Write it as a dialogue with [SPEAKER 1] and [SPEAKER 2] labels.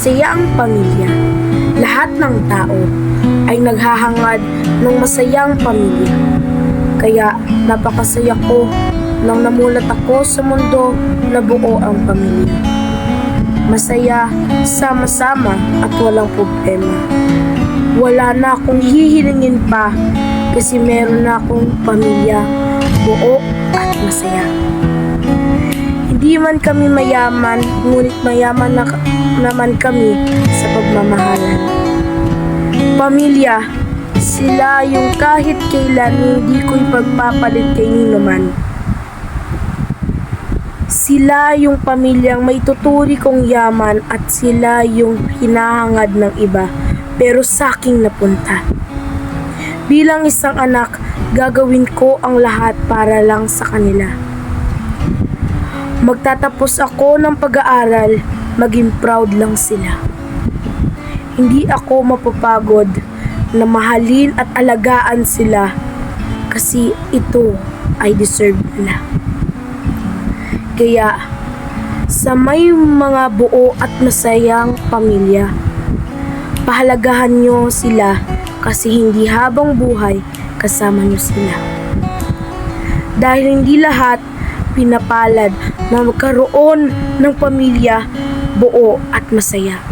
[SPEAKER 1] masaya ang pamilya. Lahat ng tao ay naghahangad ng masayang pamilya. Kaya napakasaya ko nang namulat ako sa mundo na buo ang pamilya. Masaya, sama-sama at walang problema. Wala na akong hihilingin pa kasi meron na akong pamilya, buo at masaya. Hindi man kami mayaman, ngunit mayaman naman kami sa pagmamahalan. Pamilya, sila yung kahit kailan hindi ko ipagpapalit kay nino man. Sila yung pamilyang may tuturi kong yaman at sila yung hinahangad ng iba pero saking napunta. Bilang isang anak, gagawin ko ang lahat para lang sa kanila. Magtatapos ako ng pag-aaral, maging proud lang sila. Hindi ako mapapagod na mahalin at alagaan sila kasi ito ay deserve nila. Kaya sa may mga buo at masayang pamilya, pahalagahan nyo sila kasi hindi habang buhay kasama nyo sila. Dahil hindi lahat pinapalad na magkaroon ng pamilya buo at masaya.